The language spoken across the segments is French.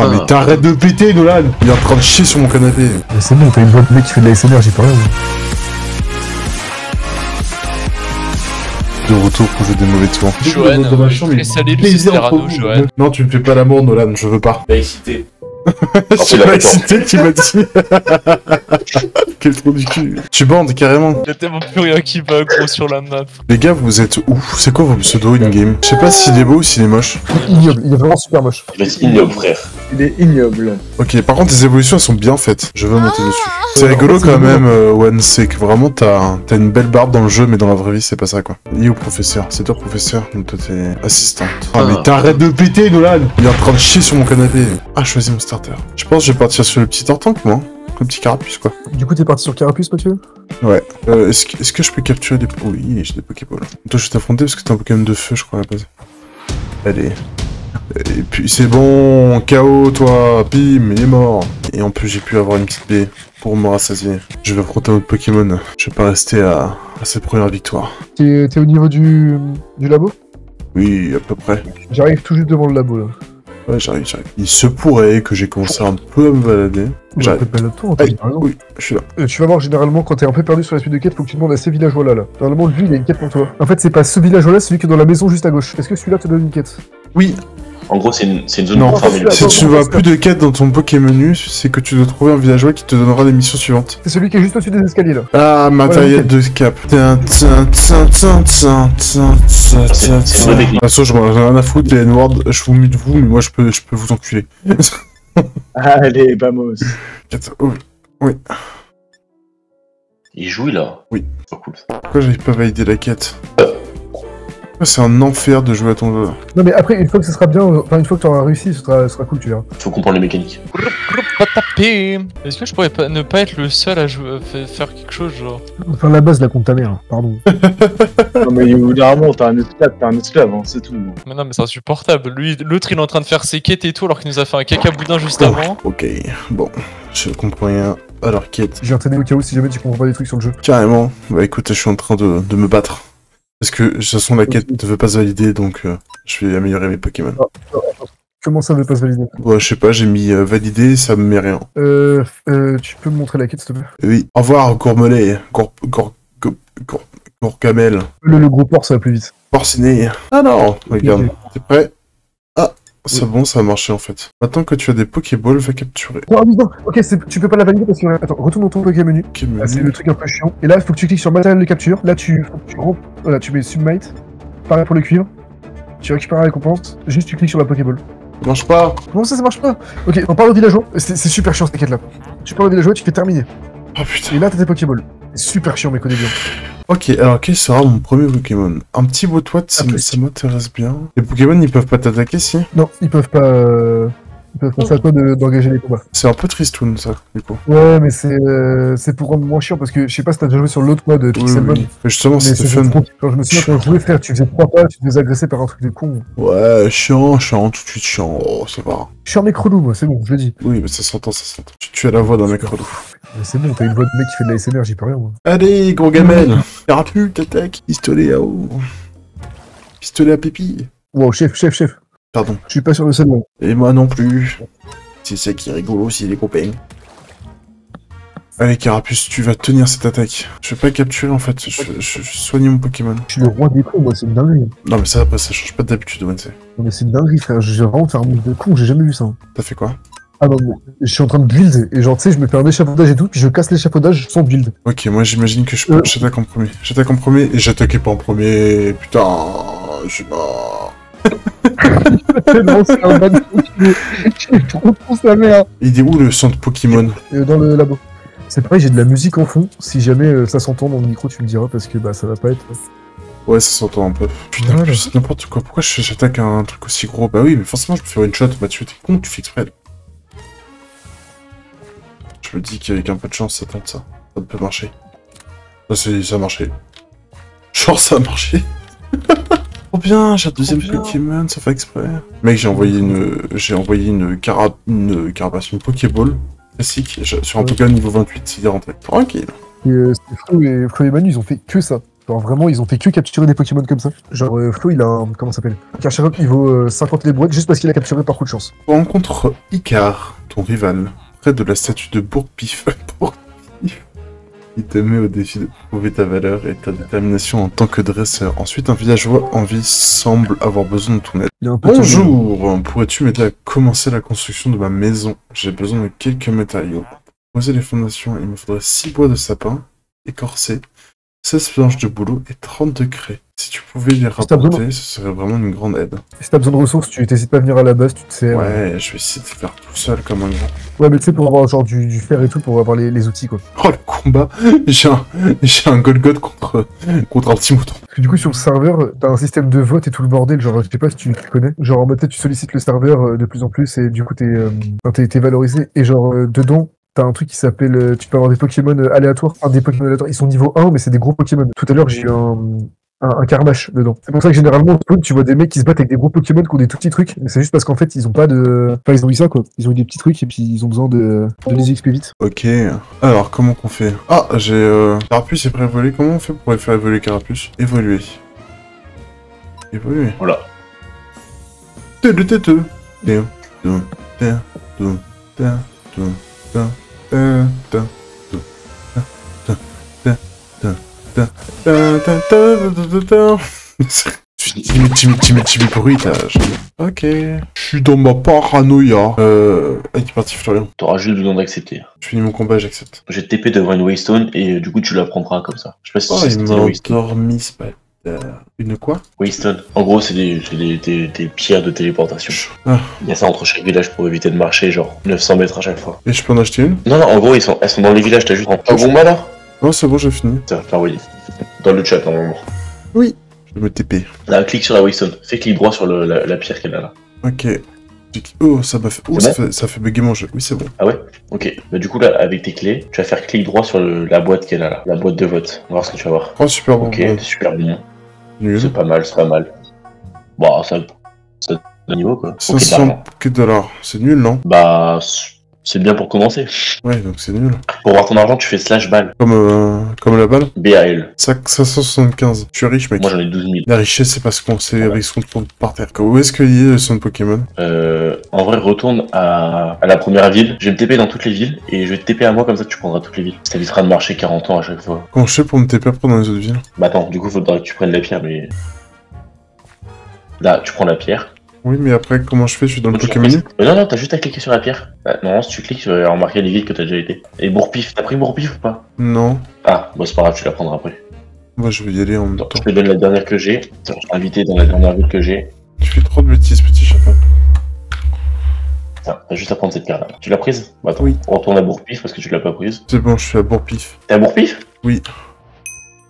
Ah mais t'arrêtes de péter Nolan. Il est en train de chier sur mon canapé. Mais c'est bon, t'as une boîte de mec qui fait de la SMR, j'y peux rien. De retour pour jouer des mauvais tours. Johan, très salé le Cesarano, Johan. Non, tu me fais pas l'amour Nolan, je veux pas. Bah excité. Tu m'as excité, tu m'as dit. Quel trou du cul. Tu bandes carrément. Y'a tellement plus rien qui va gros sur la map. Les gars, vous êtes où? C'est quoi vos pseudos in-game? Je sais pas s'il est beau ou s'il est moche. Ignoble, il est vraiment super moche. Il est ignoble, frère. Il est ignoble. Ok, par contre, les évolutions elles sont bien faites. Je veux monter dessus. C'est rigolo quand même, One, c'est que vraiment t'as une belle barbe dans le jeu, mais dans la vraie vie, c'est pas ça quoi. Il est où professeur? C'est toi professeur? Donc toi t'es assistante. Ah mais t'arrêtes de péter Nolan. Il est en train de chier sur mon canapé. Ah, choisis mon starter. Je pense que je vais partir sur le petit Tortank moi. Le petit Carapuce quoi. Du coup, t'es parti sur Carapuce, Mathieu? Ouais. Est-ce que je peux capturer des... Oui, j'ai des Pokéballs. Toi, je vais t'affronter parce que t'es un Pokémon de feu, je crois, à la base. Allez. Et puis, c'est bon. KO, toi. Bim, il est mort. Et en plus, j'ai pu avoir une petite baie pour me rassasier. Je vais affronter un autre Pokémon. Je vais pas rester à cette première victoire. T'es au niveau du labo? Oui, à peu près. J'arrive tout juste devant le labo, là. Ouais, j'arrive. Il se pourrait que j'ai commencé un peu à me balader. J'arrive. Oui, je suis là. Tu vas voir, généralement, quand t'es un peu perdu sur la suite de quête, faut que tu demandes à ces villageois-là. Là. Normalement, lui, il a une quête pour toi. En fait, c'est pas ce villageois-là, c'est celui qui est dans la maison juste à gauche. Est-ce que celui-là te donne une quête? Oui. En gros, c'est une zone Non, pour farmer. si tu vois plus de quêtes dans ton Pokémon menu, c'est que tu dois trouver un villageois qui te donnera les missions suivantes. C'est celui qui est juste au-dessus des escaliers, là. Ah, matériel de cap. De toute façon, je m'en ai rien à foutre, les N-Word, je vous mute vous, mais moi je peux vous enculer. Allez, vamos. Oui. Il joue là. Oui. Oh, cool. Pourquoi j'arrive pas à valider la quête? C'est un enfer de jouer à ton jeu. Non mais après, une fois que ça sera bien, enfin une fois que tu auras réussi, ce sera cool, tu verras. Faut comprendre les mécaniques. Pas taper. Est-ce que je pourrais ne pas être le seul à faire quelque chose, genre? Enfin, la base, la compte ta mère, pardon. Non mais généralement, t'as un esclave, hein, c'est tout. Mais non, mais c'est insupportable. Lui, l'autre, il est en train de faire ses quêtes et tout, alors qu'il nous a fait un caca boudin juste avant. Ok, bon, je comprends rien. Alors, quête. J'ai entraîné au cas où si jamais tu comprends pas des trucs sur le jeu. Carrément. Bah écoute, je suis en train de me battre. Parce que, de toute façon, la quête ne veut pas se valider, donc je vais améliorer mes Pokémon. Comment ça veut pas se valider? Ouais, je sais pas, j'ai mis valider, ça me met rien. Tu peux me montrer la quête, s'il te plaît? Oui. Au revoir, Gourmelet. Gourgamel. Le gros port, ça va plus vite. Porciné. Ah non, regarde. T'es prêt? Ah, c'est bon, ça a marché en fait. Maintenant que tu as des Pokéballs, va capturer. Oh, ah oui, non, ok, tu peux pas la valider parce que... Attends, retourne dans ton Pokémon menu. Ah, c'est le truc un peu chiant. Et là, il faut que tu cliques sur matériel de capture. Là, tu voilà, tu mets Submite. Pareil pour le cuivre. Tu récupères la récompense. Juste, tu cliques sur la Pokéball. Ça marche pas. Comment ça marche pas? Ok, on parle au villageois. C'est super chiant cette quête là. Tu parles au villageois, tu fais terminer. Oh putain. Et là, t'as tes Pokéballs. C'est super chiant, mes connais bien. Ok, alors quel sera mon premier Pokémon? Un petit Botoite, ça m'intéresse bien. Les Pokémon, ils peuvent pas t'attaquer, si? Non, ils peuvent pas... Ils peuvent pas, c'est à toi d'engager les combats. C'est un peu tristoun, ça, du coup. Ouais, mais c'est pour rendre moins chiant, parce que je sais pas si t'as déjà joué sur l'autre mode Pixelmon. Oui. Justement, c'était fun. Quand je me souviens, quand je jouais, frère, tu faisais 3 pas, tu te faisais agresser par un truc de con. Ouais, chiant, tout de suite chiant. Oh, ça va. Je suis un mec relou, moi, c'est bon, je le dis. Oui, mais ça s'entend. Tu as la voix d'un mec relou. Mais c'est bon, t'as une voix de mec qui fait de la SMR, j'y peux rien, moi. Allez, gros gamelle. Carapuce, t'attaques. Pistolet à eau. Pistolet à pipi. Wow, chef. Pardon. Je suis pas sur le seul nom. Et moi non plus. C'est ça qui est rigolo aussi, les copains. Allez, Carapuce, tu vas tenir cette attaque. Je vais pas capturer, en fait. Je vais soigner mon Pokémon. Je suis le roi des cons, moi, c'est une dinguerie. Non, mais ça, après, ça change pas d'habitude, Wednesday. Non, mais c'est une dinguerie, frère. Je vais vraiment faire un move de con, j'ai jamais vu ça. T'as fait quoi? Ah non, mais je suis en train de build, et genre, tu sais, je me fais un échafaudage et tout, puis je casse l'échafaudage sans build. Ok, moi, j'imagine que j'attaque en premier. J'attaque en premier, et j'attaquais pas en premier. Putain, je suis mort. Non, c'est un bad j'ai trop con sa mère. Il est où le centre Pokémon? Dans le labo. C'est pareil, j'ai de la musique en fond. Si jamais ça s'entend dans le micro, tu me diras parce que bah ça va pas être. Ouais, ça s'entend un peu. Putain, voilà. c'est n'importe quoi. Pourquoi j'attaque un truc aussi gros? Bah oui, mais forcément, je peux faire une shot. Mathieu, t'es con, tu fais exprès. Je me dis qu'avec un peu de chance, ça tente ça. Ça peut marcher. Ça a marché. Genre, ça a marché. Oh bien, j'ai un deuxième Pokémon, ça fait exprès. Mec, j'ai envoyé une carapace, une Pokéball classique sur un Pokémon niveau 28, il est rentré. Tranquille. Et Flo et Manu, ils ont fait que ça. Genre vraiment, ils ont fait que capturer des Pokémon comme ça. Genre Flo, il a un... Comment ça s'appelle? Un Karcharoth niveau 50 les boîtes juste parce qu'il a capturé par coup de chance. Tu rencontres Icar, ton rival, près de la statue de Bourpif. Il te met au défi de prouver ta valeur et ta détermination en tant que dresseur. Ensuite, un villageois en vie semble avoir besoin de ton aide. Il est un peu Bonjour, pourrais-tu m'aider à commencer la construction de ma maison? J'ai besoin de quelques matériaux. Pour poser les fondations, il me faudrait 6 bois de sapin écorcés, 16 planches de bouleau et 30 de craie. Si tu pouvais les rapporter, ce serait vraiment une grande aide. Si t'as besoin de ressources, tu t'hésites pas à venir à la base, tu te sers. Ouais, je vais essayer de faire tout seul comme un grand. Ouais, mais tu sais, pour avoir genre du fer et tout, pour avoir les outils, quoi. Oh, le combat! J'ai un Golgoth contre un petit mouton. Parce que du coup, sur le serveur, t'as un système de vote et tout le bordel, genre, je sais pas si tu connais. Genre, en mode, tu sollicites le serveur de plus en plus et du coup, t'es valorisé. Et genre, dedans, t'as un truc qui s'appelle... tu peux avoir des Pokémon aléatoires. Enfin, des Pokémon aléatoires. Ils sont niveau 1, mais c'est des gros Pokémon. Tout à l'heure, j'ai eu un Carmash dedans. C'est pour ça que généralement, tu vois des mecs qui se battent avec des gros Pokémon qui ont des tout petits trucs. Mais c'est juste parce qu'en fait, ils ont pas de... Enfin, ils ont eu ça, quoi. Ils ont eu des petits trucs et puis ils ont besoin de les XP vite. Ok. Alors, comment qu'on fait? Ah, j'ai... Carapuce est prêt à évoluer. Comment on fait pour faire évoluer Carapuce? Évoluer. Évoluer. Voilà. Timide bruitage. Ok. Je suis dans ma paranoïa. Ah, il est parti, Florian. T'auras juste besoin d'accepter. Je finis mon combat, j'accepte. Je vais te TP devant une Waystone et du coup tu la prendras comme ça. Je sais pas si Oh, tu sais ce il que m'a c'est la Waystone. endormi, c'est pas... Une quoi? Waystone. En gros, c'est des pierres de téléportation. Ah. Il y a ça entre chaque village pour éviter de marcher genre 900 mètres à chaque fois. Et je peux en acheter une? Non, en gros, elles sont dans les villages, t'as juste un combat là. Non, c'est bon, j'ai fini. Ça va te l'envoyer. Dans le chat, normalement. Oui. Je vais me TP. Là, clique sur la Waystone. Fais clic droit sur la pierre qu'elle a là. Ok. Oh, ça m'a fait... Oh, C'est ça fait bugger mon jeu. Oui, c'est bon. Ah ouais? Ok. Bah, du coup, là, avec tes clés, tu vas faire clic droit sur la boîte qu'elle a là. La boîte de vote. On va voir ce que tu vas voir. Oh, super bon. Ok, c'est super bon. Nul. C'est pas mal, c'est pas mal. Bon, ça donne niveau quoi. Ok, 500 $. C'est nul, non? bah, c'est bien pour commencer. Ouais, donc c'est nul. Pour voir ton argent, tu fais /bal. Comme la balle? BAL. 575. Je suis riche, mec. Moi j'en ai 12 000. La richesse, c'est parce qu'on sait avec ce qu'on trouve par terre. Où est-ce qu'il y a son Pokémon? En vrai, retourne à la première ville. Je vais me TP dans toutes les villes et je vais te TP à moi comme ça tu prendras toutes les villes. Ça évitera de marcher 40 ans à chaque fois. Comment je fais pour me TP après dans les autres villes? Bah attends, du coup, faudra que tu prennes la pierre, mais. Là, tu prends la pierre. Oui, mais après, comment je fais? Je suis dans le Tu Pokémon? non, t'as juste à cliquer sur la pierre. Non, si tu cliques, tu vas remarquer les villes que t'as déjà été. Et Bourpif, t'as pris Bourpif ou pas? Non. Ah, bah c'est pas grave, tu la prendras après. Moi, je vais y aller en même temps. Je te donne la dernière que j'ai. Je t'ai invité dans la dernière ville que j'ai. Tu fais trop de bêtises, petit chapeau. T'as juste à prendre cette carte là. Tu l'as prise? Bah attends, Oui. retourne à Bourpif parce que tu l'as pas prise. C'est bon, je suis à Bourpif. T'es à Bourpif? Oui.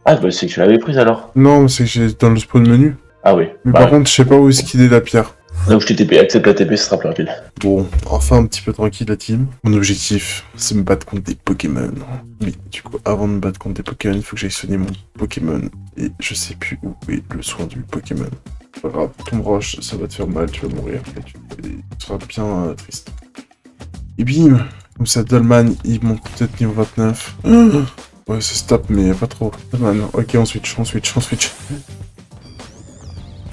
Ah, bah c'est que tu l'avais prise alors. Non, c'est que j'ai dans le spawn menu. Ah oui. Mais Bah, par contre, je sais pas où est-ce qu'il est la pierre. là où je t'ai TP, accepte la TP, ce sera plus rapide. Bon, enfin un petit peu tranquille la team. Mon objectif, c'est me battre contre des Pokémon. Oui, du coup, avant de me battre contre des Pokémon, il faut que j'aille soigner mon Pokémon. Et je sais plus où est le soin du Pokémon. C'est pas grave, tombe roche, ça va te faire mal, tu vas mourir. Et tu seras bien triste. Et bim! Comme ça, Dolman, il monte peut-être niveau 29. Ouais, c'est stop, mais pas trop. Dolman, ok, on switch.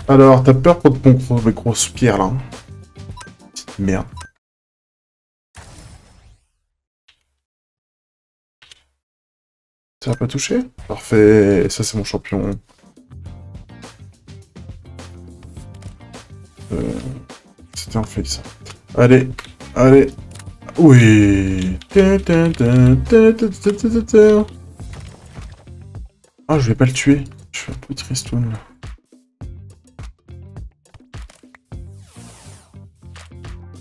Alors, t'as peur pour mes grosses pierres, là? Petite merde. Ça va pas toucher? Parfait, ça c'est mon champion. C'était un fake, ça. Allez. Oui. Ah, je vais pas le tuer. Je suis un peu tristoun, là.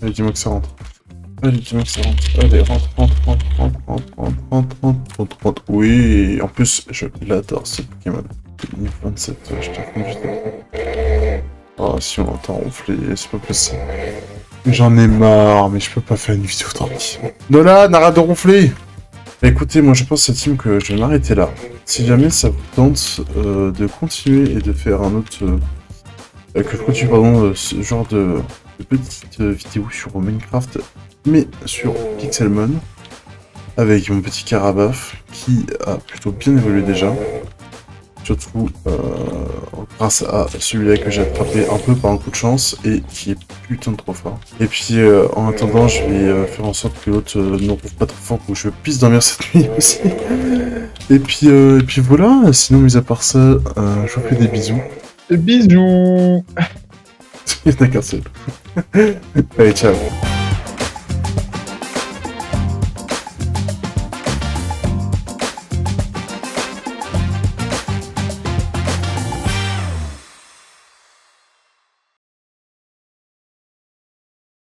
Allez, dis-moi que ça rentre. Allez, rentre. Oui, en plus, je l'adore ce Pokémon. Niveau 27, je t'attends juste après. Oh, si on l'entend ronfler, c'est pas possible. J'en ai marre, mais je peux pas faire une vidéo tranquille. Nolan, arrête de ronfler! Bah, écoutez, moi je pense cette team que je vais m'arrêter là. Si jamais ça vous tente de continuer et de faire un autre... que je continue, pardon, ce genre de petite vidéo sur Minecraft, mais sur Pixelmon, avec mon petit Carabaf, qui a plutôt bien évolué déjà. surtout grâce à celui-là que j'ai attrapé un peu par un coup de chance et qui est putain de trop fort. Et puis en attendant, je vais faire en sorte que l'autre ne retrouve pas trop fort pour que je puisse dormir cette nuit aussi. Et puis voilà, sinon mis à part ça, je vous fais des bisous. Bisous. Il y en a qu'un seul. Allez, ciao.